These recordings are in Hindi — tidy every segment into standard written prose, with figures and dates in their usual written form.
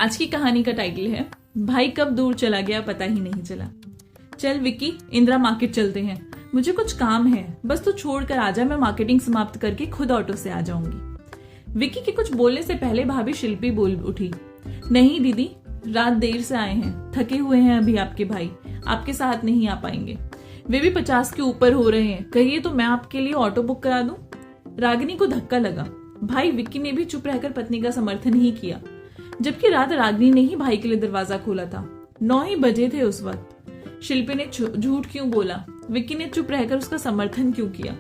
आज की कहानी का टाइटल है भाई कब दूर चला गया पता ही नहीं चला। चल विक्की, इंदिरा मार्केट चलते हैं, मुझे कुछ काम है, बस तू छोड़ कर आजा, मैं मार्केटिंग समाप्त करके खुद ऑटो से आ जाऊंगी। विक्की के कुछ बोलने से पहले भाभी शिल्पी बोल उठी, नहीं दीदी, रात देर से आए हैं, थके हुए हैं अभी आपके भाई, आपके साथ नहीं आ पाएंगे, वे भी 50 के ऊपर हो रहे हैं, कहिए तो मैं आपके लिए ऑटो बुक करा दूं। रागिनी को धक्का लगा। भाई विक्की ने भी चुप रहकर पत्नी का समर्थन ही किया, जबकि रात रागिनी ने ही भाई के लिए दरवाजा खोला था। 9 ही बजे थे उस वक्त। शिल्पी ने झूठ क्यों बोला? विक्की ने चुप रहकर उसका समर्थन क्यों किया?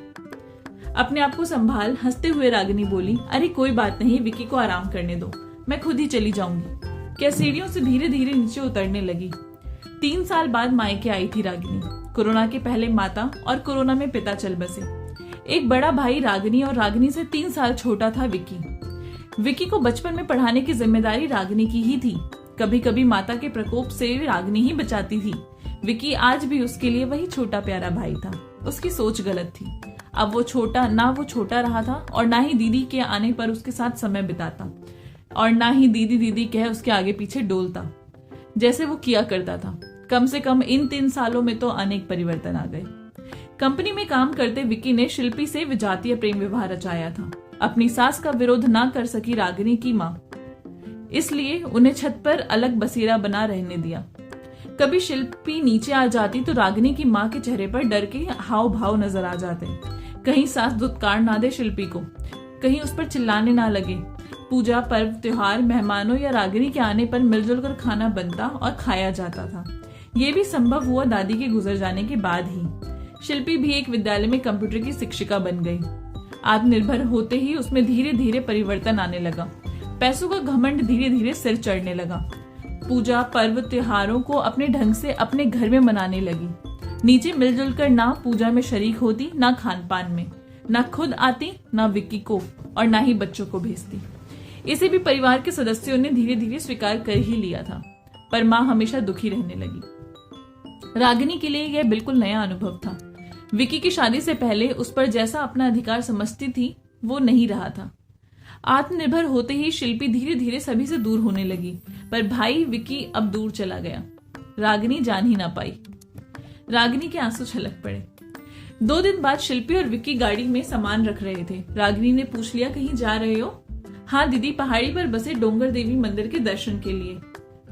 अपने आप को संभाल हंसते हुए रागिनी बोली, अरे कोई बात नहीं, विक्की को आराम करने दो, मैं खुद ही चली जाऊंगी। क्या सीढ़ियों से धीरे धीरे नीचे उतरने लगी। 3 साल बाद मायके आई थी रागिनी। कोरोना के पहले माता और कोरोना में पिता चल बसे। एक बड़ा भाई रागिनी और रागिनी से 3 साल छोटा था विक्की। विक्की को बचपन में पढ़ाने की जिम्मेदारी रागिनी की ही थी। कभी कभी माता के प्रकोप से रागिनी ही बचाती थी। विक्की आज भी उसके लिए वही छोटा प्यारा भाई था। उसकी सोच गलत थी। अब वो छोटा रहा था और ना ही दीदी के आने पर उसके साथ समय बिताता और ना ही दीदी दीदी कह उसके आगे पीछे डोलता जैसे वो किया करता था। कम से कम इन 3 सालों में तो अनेक परिवर्तन आ गए। कंपनी में काम करते विक्की ने शिल्पी से विजातीय प्रेम विवाह रचाया था। अपनी सास का विरोध ना कर सकी रागिनी की माँ, इसलिए उन्हें छत पर अलग बसेरा बना रहने दिया। कभी शिल्पी नीचे आ जाती तो रागिनी की माँ के चेहरे पर डर के हाव भाव नजर आ जाते। कहीं सास दुत्कार ना दे शिल्पी को, कहीं उस पर चिल्लाने ना लगे। पूजा, पर्व, त्योहार, मेहमानों या रागिनी के आने पर मिलजुल कर खाना बनता और खाया जाता था। ये भी संभव हुआ दादी के गुजर जाने के बाद ही। शिल्पी भी एक विद्यालय में कंप्यूटर की शिक्षिका बन गई। आत्मनिर्भर होते ही उसमें धीरे धीरे परिवर्तन आने लगा। पैसों का घमंड धीरे धीरे सिर चढ़ने लगा। पूजा, पर्व, त्योहारों को अपने ढंग से अपने घर में मनाने लगी। नीचे मिलजुल कर ना पूजा में शरीक होती, ना खान पान में, ना खुद आती, ना विक्की को और ना ही बच्चों को भेजती। इसे भी परिवार के सदस्यों ने धीरे धीरे स्वीकार कर ही लिया था, पर माँ हमेशा दुखी रहने लगी। रागिनी के लिए यह बिल्कुल नया अनुभव था। विक्की की शादी से पहले उस पर जैसा अपना अधिकार समझती थी वो नहीं रहा था। आत्मनिर्भर होते ही शिल्पी धीरे धीरे सभी से दूर होने लगी, पर भाई विक्की अब दूर चला गया। रागिनी जान ही ना पाई। रागिनी के आंसू छलक पड़े। 2 दिन बाद शिल्पी और विक्की गाड़ी में सामान रख रहे थे। रागिनी ने पूछ लिया, कहीं जा रहे हो? हाँ दीदी, पहाड़ी पर बसे डोंगर देवी मंदिर के दर्शन के लिए।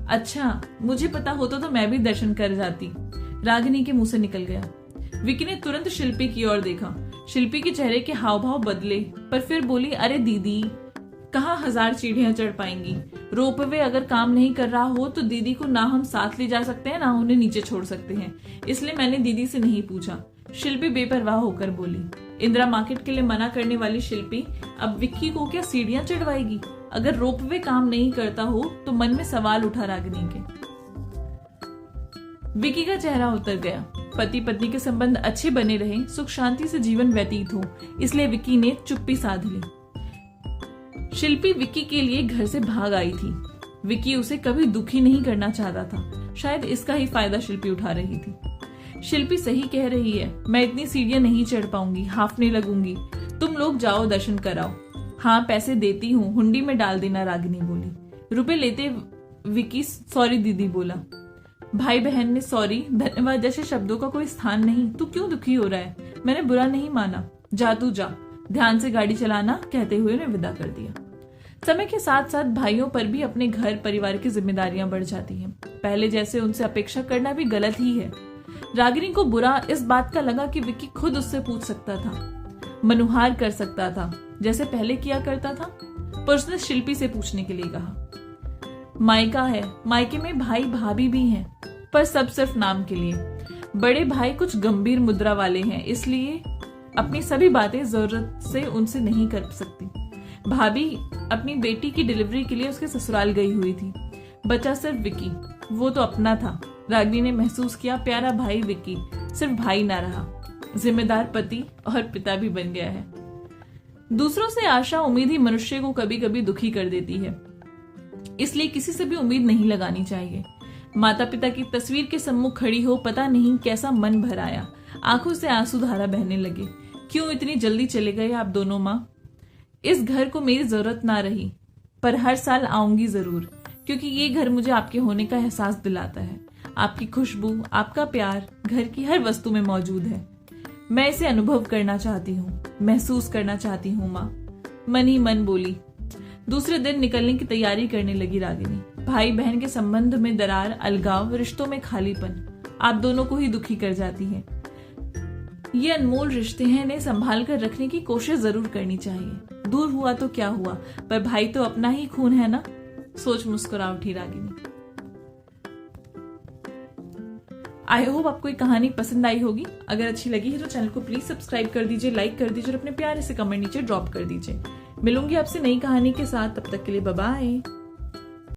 अच्छा, मुझे पता होता तो मैं भी दर्शन कर जाती, रागिनी के मुंह से निकल गया। विक्की ने तुरंत शिल्पी की ओर देखा। शिल्पी के चेहरे के हाव भाव बदले, पर फिर बोली, अरे दीदी, कहाँ 1000 सीढ़ियां चढ़ पाएंगी? रोपवे अगर काम नहीं कर रहा हो तो दीदी को ना हम साथ ले जा सकते हैं, ना उन्हें नीचे छोड़ सकते हैं, इसलिए मैंने दीदी से नहीं पूछा। शिल्पी बेपरवाह होकर बोली। इंदिरा मार्केट के लिए मना करने वाली शिल्पी अब विक्की को क्या सीढ़ियां चढ़वाएगी? अगर रोपवे काम नहीं करता हो तो मन में सवाल उठा रागिनी के। विक्की का चेहरा उतर गया। पति पत्नी के संबंध अच्छे बने रहे, सुख शांति से जीवन व्यतीत हो, इसलिए विक्की ने चुप्पी साध ली। शिल्पी विक्की के लिए घर से भाग आई थी। विक्की उसे कभी दुखी नहीं करना चाहता था, शायद इसका ही फायदा शिल्पी उठा रही थी। शिल्पी सही कह रही है, मैं इतनी सीढ़ियां नहीं चढ़ पाऊंगी, हाफने लगूंगी, तुम लोग जाओ दर्शन कराओ। हाँ पैसे देती हूँ, हुंडी में डाल देना, रागिनी बोली। रुपए लेते विक्की सॉरी दीदी बोला। भाई बहन ने सॉरी, धन्यवाद जैसे शब्दों का कोई स्थान नहीं। तू क्यों दुखी हो रहा है? मैंने बुरा नहीं माना, जा तू जा, ध्यान से गाड़ी चलाना, कहते हुए ने विदा कर दिया। समय के साथ साथ भाइयों पर भी अपने घर परिवार की जिम्मेदारियां बढ़ जाती हैं। पहले जैसे उनसे अपेक्षा करना भी गलत ही है। रागिनी को बुरा इस बात का लगा कि विक्की खुद उससे पूछ सकता था, मनुहार कर सकता था जैसे पहले किया करता था, पर उसने शिल्पी से पूछने के लिए कहा। मायका है, मायके में भाई भाभी भी हैं, पर सब सिर्फ नाम के लिए। बड़े भाई कुछ गंभीर मुद्रा वाले हैं, इसलिए अपनी सभी बातें जरूरत से उनसे नहीं कर सकती। भाभी अपनी बेटी की डिलीवरी के लिए उसके ससुराल गई हुई थी। बचा सिर्फ विक्की, वो तो अपना था। रागिनी ने महसूस किया, प्यारा भाई विक्की सिर्फ भाई ना रहा, जिम्मेदार पति और पिता भी बन गया है। दूसरों से आशा उम्मीद ही मनुष्य को कभी कभी दुखी कर देती है, इसलिए किसी से भी उम्मीद नहीं लगानी चाहिए। माता पिता की तस्वीर के सम्मुख खड़ी हो, पता नहीं कैसा मन भर आया, आंखों से आंसू धारा बहने लगे। क्यों इतनी जल्दी चले गए आप दोनों माँ? इस घर को मेरी जरूरत ना रही, पर हर साल आऊंगी जरूर, क्योंकि ये घर मुझे आपके होने का एहसास दिलाता है। आपकी खुशबू, आपका प्यार घर की हर वस्तु में मौजूद है। मैं इसे अनुभव करना चाहती हूँ, महसूस करना चाहती हूँ माँ, मन ही मन बोली। दूसरे दिन निकलने की तैयारी करने लगी रागिनी। भाई बहन के संबंध में दरार, अलगाव, रिश्तों में खालीपन आप दोनों को ही दुखी कर जाती है। ये अनमोल रिश्ते हैं, इन्हें संभाल कर रखने की कोशिश जरूर करनी चाहिए। दूर हुआ तो क्या हुआ, पर भाई तो अपना ही खून है ना, सोच मुस्कुरा उठी रागिनी। आई होप आपको ये कहानी पसंद आई होगी। अगर अच्छी लगी है तो चैनल को प्लीज सब्सक्राइब कर दीजिए, लाइक कर दीजिए और अपने प्यारे से कमेंट नीचे ड्रॉप कर दीजिए। मिलूंगी आपसे नई कहानी के साथ, तब तक के लिए बाय बाय।